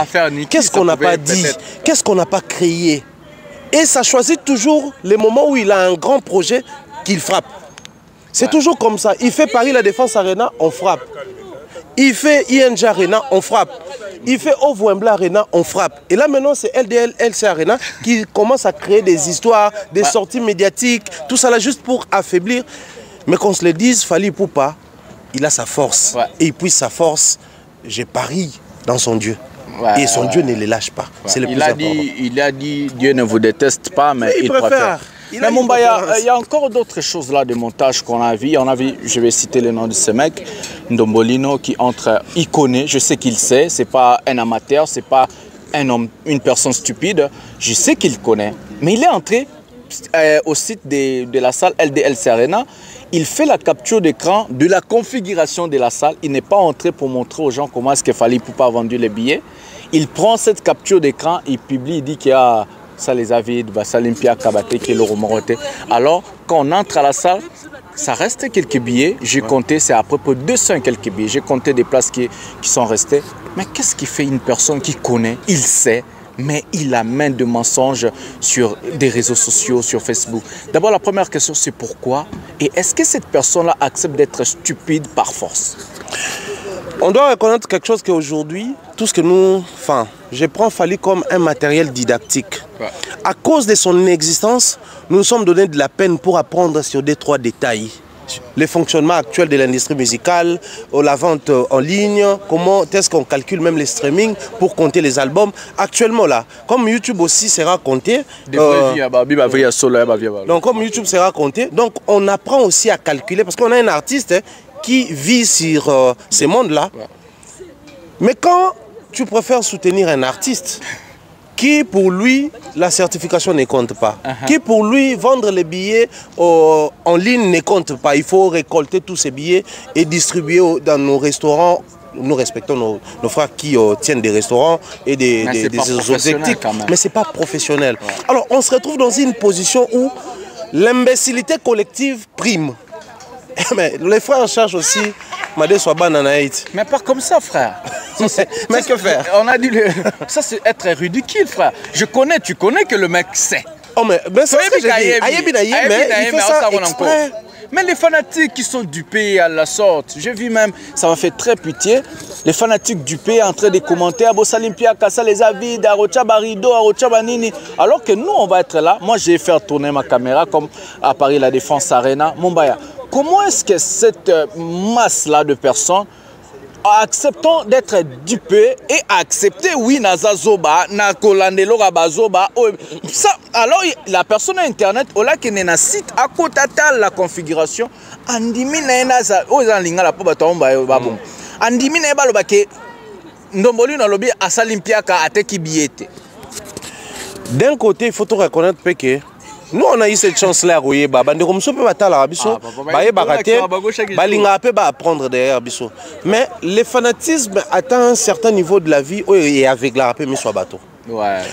Qu'est-ce qu'on n'a pas dit? Qu'est-ce qu'on n'a pas créé? Et ça choisit toujours les moments où il a un grand projet qu'il frappe. C'est toujours comme ça. Il fait Paris La Défense Arena, on frappe. Il fait ING Arena, on frappe. Il fait Wembley Arena, on frappe. Et là maintenant, c'est LDLC Arena qui commence à créer des histoires, des sorties médiatiques, tout ça là juste pour affaiblir. Mais qu'on se le dise, Fally Ipupa, il a sa force. Et il puise sa force, j'ai pari dans son Dieu. Et son Dieu ne les lâche pas. C'est le plus important. Il a dit, Dieu ne vous déteste pas, mais il préfère. Mais Mombaya, il y a encore d'autres choses là de montage qu'on a vu. On a vu, je vais citer le nom de ce mec, Ndombolino, qui entre, il connaît, je sais qu'il sait, c'est pas un amateur, c'est pas un homme, une personne stupide, je sais qu'il connaît. Mais il est entré au site de la salle LDLC Arena, il fait la capture d'écran de la configuration de la salle. Il n'est pas entré pour montrer aux gens comment est-ce que Fally Ipupa a vendu les billets. Il prend cette capture d'écran, il publie, il dit qu'il y a ça les Avides, Bassalimpia, Kabate, qui est le Romoroté. Alors, quand on entre à la salle, ça reste quelques billets. J'ai compté, c'est à peu près 200 quelques billets. J'ai compté des places qui sont restées. Mais qu'est-ce qui fait une personne qui connaît, il sait, mais il amène de mensonges sur des réseaux sociaux, sur Facebook? D'abord, la première question, c'est pourquoi? Et est-ce que cette personne-là accepte d'être stupide par force? On doit reconnaître quelque chose qu'aujourd'hui, tout ce que nous... Enfin, je prends Fally comme un matériel didactique. À cause de son existence, nous nous sommes donné de la peine pour apprendre sur des trois détails. Le fonctionnement actuel de l'industrie musicale, la vente en ligne, comment est-ce qu'on calcule même les streamings pour compter les albums. Actuellement là, comme YouTube aussi sera compté, donc comme YouTube sera compté, donc on apprend aussi à calculer parce qu'on a un artiste qui vit sur ces mondes-là. Mais quand tu préfères soutenir un artiste qui pour lui, la certification ne compte pas, qui pour lui, vendre les billets en ligne ne compte pas, il faut récolter tous ces billets et distribuer dans nos restaurants. Nous respectons nos frères qui tiennent des restaurants et des objectifs, mais ce n'est pas professionnel. Alors on se retrouve dans une position où l'imbécilité collective prime. Mais les frères cherchent aussi Madé Swaba Nanaït. Mais pas comme ça, frère. Mais que faire? On a dit, ça c'est être ridicule, frère. Je connais, tu connais que le mec sait. Oh, mais c'est ce que j'ai dit. Mais il fait ça exprès. Mais les fanatiques qui sont dupés à la sorte, j'ai vu même, ça m'a fait très pitié, les fanatiques dupés en train de commenter à Bossalimpia, Kassa les Avides, à Rocha-Barido, à Rocha-Banini. Alors que nous, on va être là. Moi, j'ai fait tourner ma caméra comme à Paris La Défense Arena, Mombaya. Comment est-ce que cette masse-là de personnes acceptant d'être dupés et accepter, oui, Nazazoba, Nakolandelo Rabazoba, ça, alors la personne à Internet, là qui est site à côté de la configuration, Andimi Naza, Ozalinga la Pobaton, Babon. Andimi Neba ke Ndomboli na lobby à Salimpiaka à Tekibiete. D'un côté, il faut tout reconnaître que nous, on a eu cette chance-là, oui, apprendre derrière. Mais le fanatisme atteint un certain niveau de la vie et avec la rapé, mais soit bateau.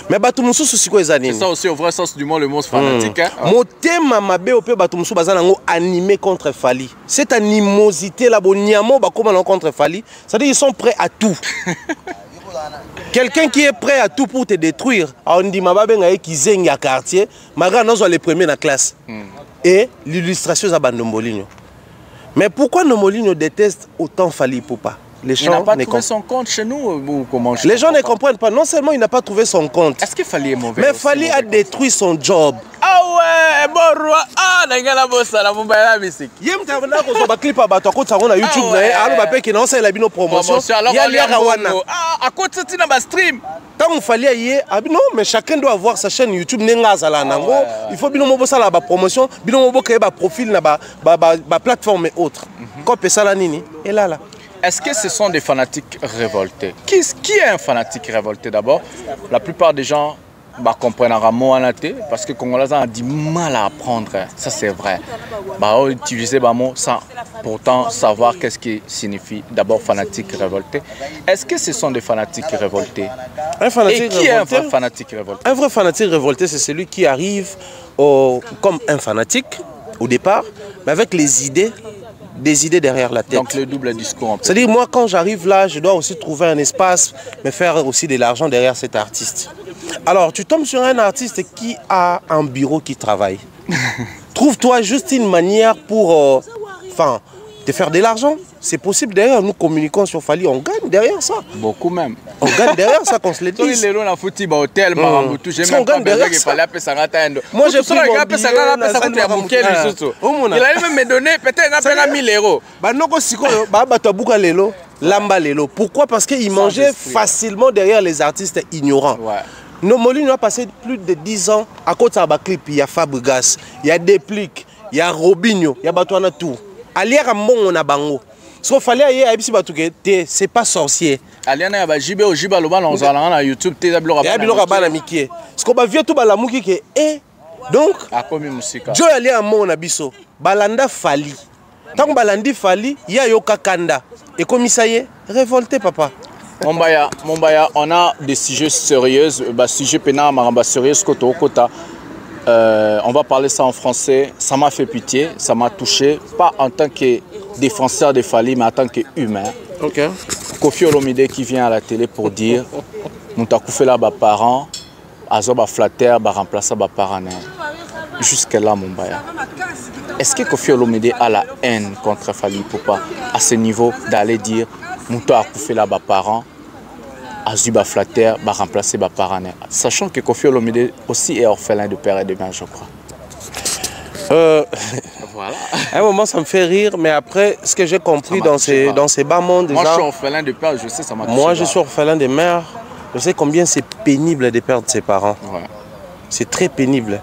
Mais bateau moussou c'est quoi c'est ça aussi au vrai sens du mot le mot fanatique. Motema mabe au pe bateau moussou bazana animé contre Fally. Cette animosité là, boniamo ba comment contre Fally, c'est-à-dire ils sont prêts à tout. Quelqu'un qui est prêt à tout pour te détruire, on dit Mababenga qui zenga quartier, Maga nous les premiers dans la classe. Et l'illustration à Ndombolino. Mais pourquoi Ndombolino déteste autant Fally Ipupa? Les gens il n'a pas trouvé son compte chez nous ou comment? Les gens ne comprennent pas. Non seulement il n'a pas trouvé son compte. Est-ce que Fally est mauvais? Mais Fally a détruit son job. Ah ouais, bon roi. Ah, n'engala bossa la mumba la musique. Yem tavana ko ba clip ba to ko na YouTube na alo ba pe ki na on la bino promotion. Ya lia rawana. Ah, à côté tina ba stream. Tant il fallait y aller, non, mais chacun doit avoir sa chaîne YouTube. Il faut bien mobosa la promotion, bien mobo créer ba profil na ba plateforme et autres. Comme ça la nini. Et là. Est-ce que ce sont des fanatiques révoltés? Qui est un fanatique révolté d'abord? La plupart des gens comprennent Ramoanate parce que les Congolais ont du mal à apprendre. Ça c'est vrai. Utiliser le mot sans pourtant savoir qu'est-ce qui signifie d'abord fanatique révolté. Est-ce que ce sont des fanatiques révoltés? Un fanatique Et qui est un vrai fanatique révolté? Un vrai fanatique révolté, c'est celui qui arrive comme un fanatique au départ, mais avec des idées derrière la tête. Donc le double discours. C'est-à-dire moi quand j'arrive là, je dois aussi trouver un espace, mais faire aussi de l'argent derrière cet artiste. Alors tu tombes sur un artiste qui a un bureau qui travaille. Trouve-toi juste une manière pour te faire de l'argent. C'est possible derrière, nous communiquons sur Fally, on gagne derrière ça. Beaucoup même. On gagne derrière ça qu'on se le dise. On gagne derrière ça. Moi j'ai pris mon billet. Il allait même me donner peut-être 1000 euros. Pourquoi? Parce qu'il mangeait facilement derrière les artistes ignorants. Nos Molino a passé plus de 10 ans à côté de clip. Il y a Fabregas, il y a Déplique, il y a Robinho, il y a Batouana tout. Alière on a bango. Ce qu'il fallait aller à c'est pas sorcier. Aliana ba jibe o jiba loba on zala na YouTube te da bloga ba mikie. Ce qu'on va vieux tout bala muki ke donc a komi musika. Jo ali à mon abiso. Balanda Fally. Tant balandi Fally, ya yo kakanda. Et comme ça y est, révolté papa. Mombaya, on a des sujets sérieux, sujet pénal maramba sérieux koto kota. On va parler ça en français. Ça m'a fait pitié, ça m'a touché, pas en tant que défenseur de Fally, mais en tant qu'humain. Ok. Kofi Olomide qui vient à la télé pour dire Moutakoufela ba parents, Azoba flatter, ba remplacer ba parents. Jusque là, Mombaya. Est-ce que Kofi Olomide a la haine contre Fally Ipupa à ce niveau d'aller dire Moutakoufela ba parents, Azuba flatter, ba remplacer ba parents, sachant que Kofi Olomide aussi est orphelin de père et de mère, je crois. Voilà. À un moment, ça me fait rire, mais après, ce que j'ai compris dans ces bas mondes... Moi, je suis orphelin de père, je sais, ça m'a touché. Moi, je suis orphelin de mère. Je sais combien c'est pénible de perdre ses parents. Ouais. C'est très pénible.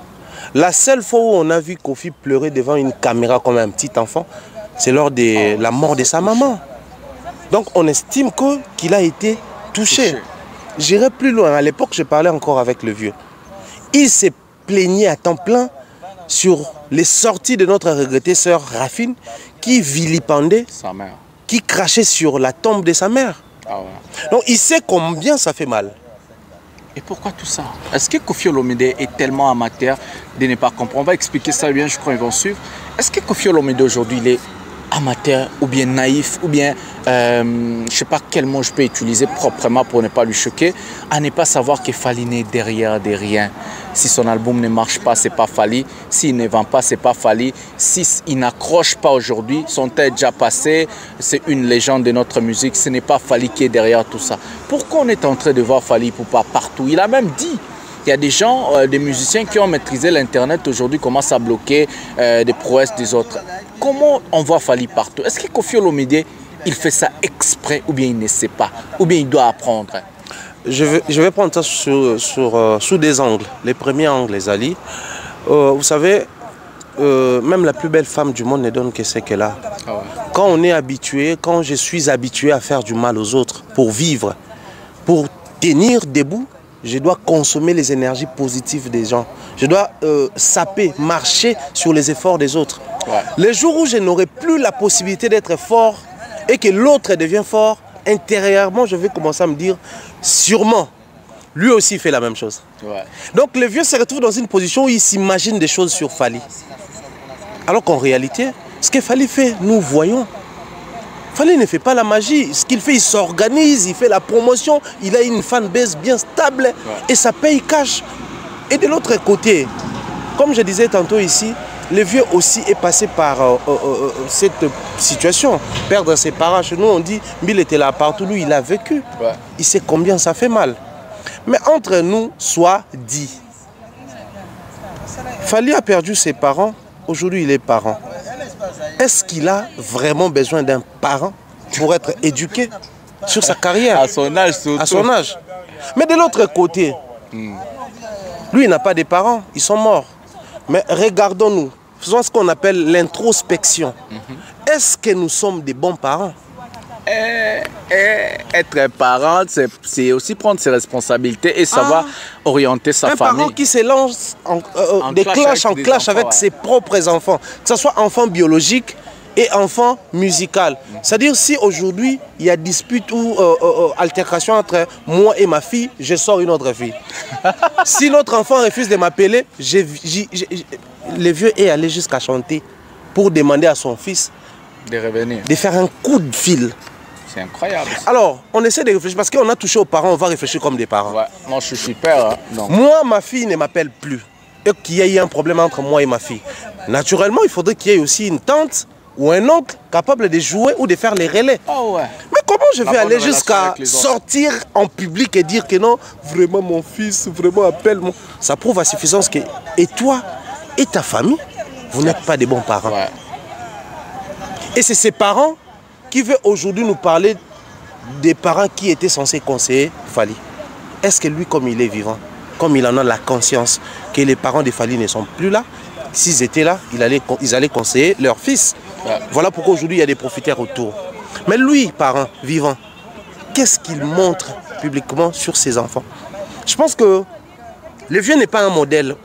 La seule fois où on a vu Kofi pleurer devant une caméra comme un petit enfant, c'est lors de la mort de sa maman. Donc, on estime qu'il a été touché. J'irai plus loin. À l'époque, je parlais encore avec le vieux. Il s'est plaigné à temps plein sur les sorties de notre regrettée sœur Rafine qui vilipendait sa mère, qui crachait sur la tombe de sa mère. Ah ouais. Donc il sait combien ça fait mal. Et pourquoi tout ça? Est-ce que Kofi Olomide est tellement amateur de ne pas comprendre? On va expliquer ça bien, je crois qu'ils vont suivre. Est-ce que Kofi Olomide aujourd'hui il est amateur ou bien naïf ou bien je ne sais pas quel mot je peux utiliser proprement pour ne pas lui choquer, à ne pas savoir que Fally n'est derrière de rien. Si son album ne marche pas, c'est pas Fally. S'il ne vend pas, c'est pas Fally. S'il n'accroche pas aujourd'hui, son temps est déjà passé, c'est une légende de notre musique, ce n'est pas Fally qui est derrière tout ça. Pourquoi on est en train de voir Fally Ipupa partout? Il a même dit, il y a des gens, des musiciens qui ont maîtrisé l'internet aujourd'hui commencent à bloquer des prouesses des autres. Comment on voit Fally partout? Est-ce que Kofi Olomide, il fait ça exprès ou bien il ne sait pas? Ou bien il doit apprendre? Je vais prendre ça sous des angles. Les premiers angles, les alliés. Vous savez, même la plus belle femme du monde ne donne que ce qu'elle a. Ah ouais. Quand on est habitué, quand je suis habitué à faire du mal aux autres pour vivre, pour tenir debout, je dois consommer les énergies positives des gens. Je dois saper, marcher sur les efforts des autres. Ouais. Les jours où je n'aurai plus la possibilité d'être fort et que l'autre devient fort, intérieurement, je vais commencer à me dire, sûrement, lui aussi fait la même chose. Ouais. Donc le vieux se retrouve dans une position où il s'imagine des choses sur Fally. Alors qu'en réalité, ce que Fally fait, nous voyons. Fally ne fait pas la magie. Ce qu'il fait, il s'organise, il fait la promotion, il a une fanbase bien stable et ça paye cash. Et de l'autre côté, comme je disais tantôt ici, le vieux aussi est passé par cette situation. Perdre ses parents, chez nous on dit, Bill était là partout, lui il a vécu. Ouais. Il sait combien ça fait mal. Mais entre nous, soit dit, Fally a perdu ses parents, aujourd'hui il est parent. Est-ce qu'il a vraiment besoin d'un parent pour être éduqué sur sa carrière? À son âge surtout. À son âge. Mais de l'autre côté, lui il n'a pas de parents, ils sont morts. Mais regardons-nous, faisons ce qu'on appelle l'introspection. Est-ce que nous sommes des bons parents? Être parent, c'est aussi prendre ses responsabilités et savoir orienter sa famille. Un parent qui se lance en clash avec ses propres enfants, que ce soit enfant biologique et enfant musical. C'est-à-dire si aujourd'hui il y a dispute ou altercation entre moi et ma fille, je sors une autre fille. Si l'autre enfant refuse de m'appeler, le vieux est allé jusqu'à chanter pour demander à son fils de revenir, de faire un coup de fil. C'est incroyable. Alors, on essaie de réfléchir, parce qu'on a touché aux parents, on va réfléchir comme des parents. Ouais. Moi, je suis père. Hein, donc. Moi, ma fille ne m'appelle plus. Et qu'il y ait un problème entre moi et ma fille. Naturellement, il faudrait qu'il y ait aussi une tante ou un oncle capable de jouer ou de faire les relais. Oh ouais. Mais comment je vais aller jusqu'à sortir en public et dire que non, vraiment mon fils, vraiment appelle-moi. Ça prouve à suffisance que, et toi, et ta famille, vous n'êtes pas des bons parents. Ouais. Et c'est ces parents qui veut aujourd'hui nous parler des parents qui étaient censés conseiller Fally. Est-ce que lui, comme il est vivant, comme il en a la conscience que les parents de Fally ne sont plus là, s'ils étaient là, ils allaient conseiller leur fils. Ouais. Voilà pourquoi aujourd'hui il y a des profiteurs autour. Mais lui, parent vivant, qu'est-ce qu'il montre publiquement sur ses enfants? Je pense que le vieux n'est pas un modèle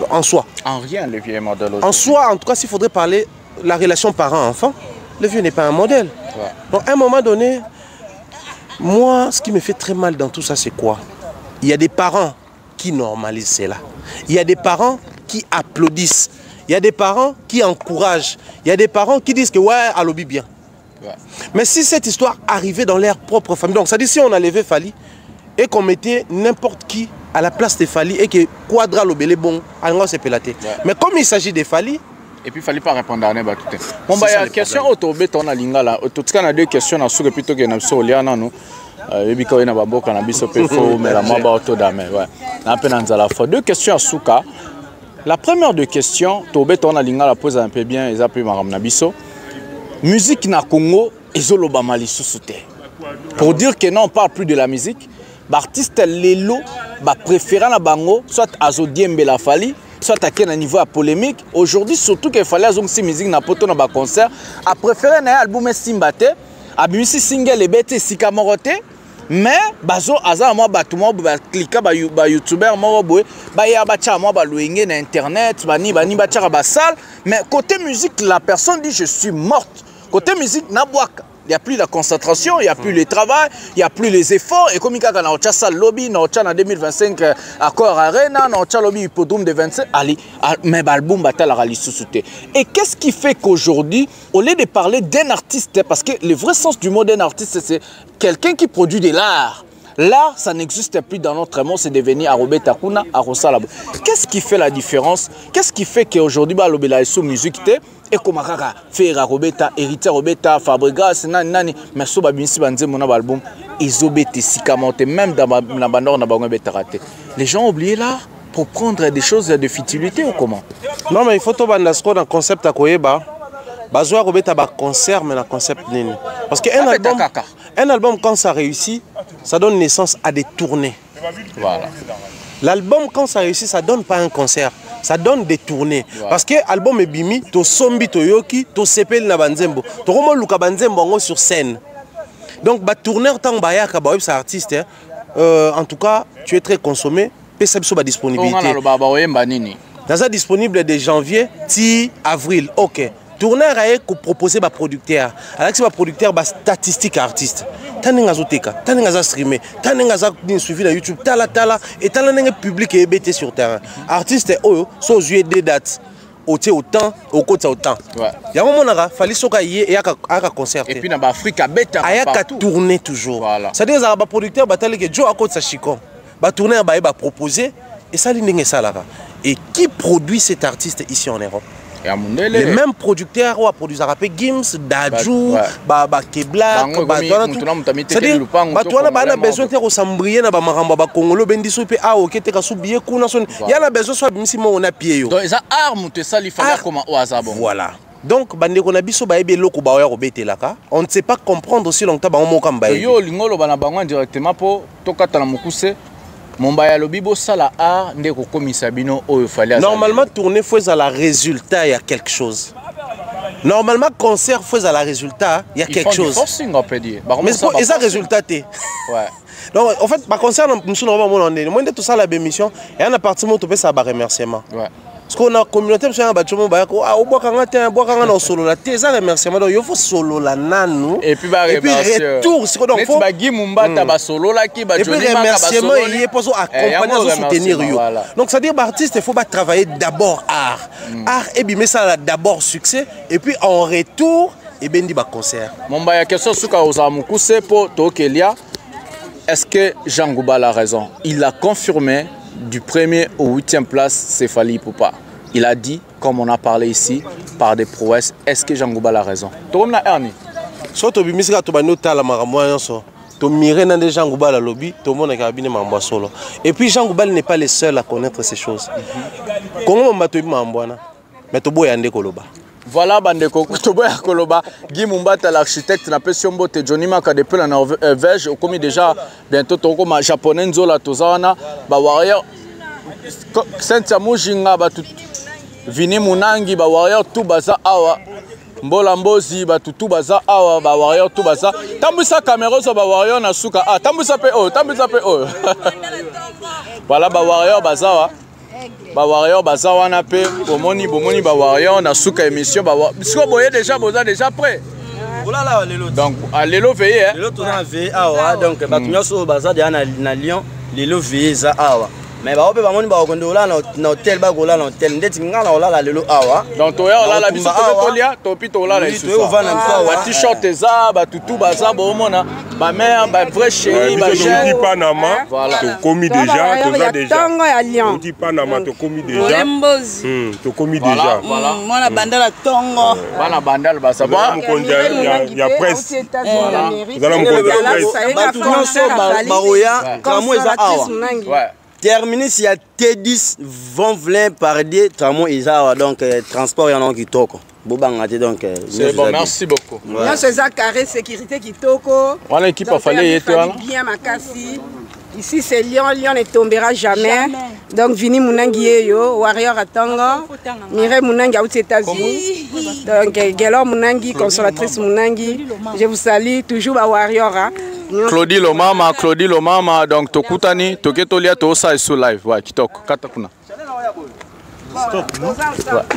en soi. En rien, le vieux est modèle. En soi, en tout cas, s'il faudrait parler de la relation parent-enfant, le vieux n'est pas un modèle. Ouais. Donc, à un moment donné, moi, ce qui me fait très mal dans tout ça, c'est quoi? Il y a des parents qui normalisent cela. Il y a des parents qui applaudissent. Il y a des parents qui encouragent. Il y a des parents qui disent que ouais, allobi bien. Ouais. Mais si cette histoire arrivait dans leur propre famille, donc ça dit si on a levé Fally et qu'on mettait n'importe qui à la place de Fally et que Quadra l'obélé bon, alors c'est pélaté. Ouais. Mais comme il s'agit de Fally, et puis il fallait pas répondre à n'importe quoi. Bon, bah, il y a une question autour on a lingala. En tout cas, on a deux questions dans ce que plutôt que nous sommes liés à nous. Et puis quand on a beaucoup on a biso pefo, mais la mamba auto d'amé. Ouais. Un peu dans la fois. Deux questions à Souka. La première de questions, on a lingala pose un peu bien. Ils appellent Maram Nabiso. Musique na Congo, ils ont mali sous-souté. Pour dire que non, on parle plus de la musique. L'artiste Lelo, préférant la bango, soit Azo Diembe la Fally. Soit à un niveau polémique. Aujourd'hui, surtout qu'il fallait avoir une musique na poto na ba concert, a préféré un album Simbate, a mis single et bête sika morote, mais bazo aza moi batuma ba cliquer ba YouTuber moi boy, ba ya ba cha moi ba louer na internet, bani ba cha ba salle, mais côté musique la personne dit je suis morte. Côté musique na boaka. Il n'y a plus la concentration, il n'y a plus le travail, il n'y a plus les efforts. Et comme il y a un lobby, il y a en 2025 accord Arena, il y a un lobby hippodrome de 25, mais l'album battle a réalisé. Et qu'est-ce qui fait qu'aujourd'hui, au lieu de parler d'un artiste, parce que le vrai sens du mot d'un artiste, c'est quelqu'un qui produit de l'art. L'art, ça n'existe plus dans notre monde, c'est devenu Arobé Takuna, Arosalabo. Qu'est-ce qui fait la différence? Qu'est-ce qui fait qu'aujourd'hui, l'obéla sous musique, et comme Akaka, fait Arobeta, héritier Robeta, Fabregas, nani, mais so babinsi banze mon album, ils ont bêté sikamonte, même dans la bandor na bango betaraté. Les gens ont oublié l'art pour prendre des choses de futilité ou comment? Non, mais il faut tout bandasko dans concept à Koyeba. Bazoa Robeta ba concert, mais la concept nini. Parce qu'un album, quand ça réussit, ça donne naissance à des tournées. Voilà. L'album, quand ça réussit, ça donne pas un concert. Ça donne des tournées. Wow. Parce que l'album est bimi, to sombi, to yoki, to sepel na banzembo. To romo luka banzembo sur scène. Donc, bah, tourneur, tant bayaka, bah, c'est artiste. En tout cas, tu es très consommé. Et ça, c'est disponibilité. Dans ça, disponible de janvier, ti avril. Ok. Tourneur a proposé par producteur. Alors que c'est producteur, statistique artiste. Tanenga zoteka, tanenga streamer, tanenga suivi sur YouTube, tala et tala public et EBT sur terrain. Artiste oh, so jouer des dates. Au temps, au côté autant. Il y a un moment où Fally Soka et à concert. Et puis dans l'Afrique, il y a tourner toujours. Voilà. C'est-à-dire que les producteurs battent Joe à côté de Chicon. Va tourner à proposer et ça ligne ça là. Et qui produit cet artiste ici en Europe? Les mêmes producteurs ou produisent rappé Gims, Dajou, Kebla, c'est-à-dire on a besoin de s'embrayer na ba maramba ba Congolo bendiso pe a okete ka soubier kuna son il y a besoin soit bimisi mo on a pied yo. Donc ça arme te ça il fallait comment oaza bon. Voilà. Donc bande ko na biso ba ebe loko ba ya ko betelaka. On ne sait pas comprendre aussi longtemps ba mo kamba yo lingolo bana bango directement po tokata na mukuse. Mombaya lobibo sala art ndeko komisa bino oyo fallait. Normalement tourner faut à la résultat il y a quelque chose. Normalement concert faut à la résultat il y a quelque chose. Mais c'est ça résultat té. Ouais. Donc en fait par concert nous sommes vraiment on est moins de tout ça la émission et en partie moi to peut ça ba remerciement. Ouais. Parce qu'on a communauté monsieur ba chomo ba ko ah obo kanga te bo kanga na solo la te ça remerciement donc il faut solo la nanu et puis retour c'est donc faut ba gimumba ta ba solo la ki ba joni ma ka ba solo il est pour accompagner soutenir yo. Donc ça dire artiste il faut pas travailler d'abord art. Art et bien mais ça d'abord succès et puis en retour et ben di ba concert. Momba ya question suka ozamukuse po to kelia. Est-ce que Jean Goubal a raison? Il a confirmé du 1er au 8e place, c'est Fally Ipupa. Il a dit, comme on a parlé ici, par des prouesses. Est-ce que Jean Goubal a raison? Tout le monde a Ernie. Soit tu as mis ça, tu as mis ça, tu as miré dans Jean Goubal à lobby, tout le monde a cabiné Mamboa solo. Et puis Jean Goubal n'est pas le seul à connaître ces choses. Comment on m'a dit Mamboa? Mais tu as dit Koloba. Voilà, Bandeko, Toboya Koloba, Guy Mumbata, l'architecte, la Pession de Johnny Maka depuis la Norvège, au commis déjà bientôt Toko, japonais, Zola, Tozana, Warrior, Saint Mujinga, Vini Munangi, Warrior, tout baza awa, Mbolambozi, tout baza awa, Warrior, tout baza. Tambusa caméra, Warrior, Nasuka, ah, Tambusa PO, Tambusa PO. Voilà, Warrior, Bazawa. Ba warrior bazawa na pe bomoni ba warrior na suka émission ba bisko boye déjà prêt. Donc à lelo veillé hein. Lelo tona veillé awa donc ba tunyoso baza de na Lyon lelo veillé za awa. Mais ba ope ba moni ba kondo la na hôtel ba gola na hôtel ndeti ngala ola lelo awa. Donc to ya ola biso to tolia to pito ola la isu. Ba t-shirt za ba tutu baza bo mona ba mère ba vrai chéri ba jeune Panama to commis déjà to za déjà. Tango ya Lyon. Ti Panama to commis déjà. To commis déjà. Voilà. Mona bandala Tongo. Bana bandal ba ça va. Il y a presse. Voilà. Vous allez me conduire. Ba tunyoso ba roya kamo eza awa. Ouais. Terminé s'il y a T10 vont venir par des tramons Isa donc transport y en a qui toko. Bobangate donc c'est bon, merci beaucoup. Moi c'est ça carré sécurité qui toko. Voilà l'équipe a fallu bien Makassi. Ici c'est Lyon, Lyon ne tombera jamais. Donc Vini Munangi yo, Warrior à Tango, Mireille Munangi aux États-Unis. Donc Gelor Munangi, consolatrice Munangi. Je vous salue toujours à Warrior. Claudie Lomama, donc Tokutani, Toketolia, Tosa et sous live. Ouais, Kitoko, Katakuna. Stop.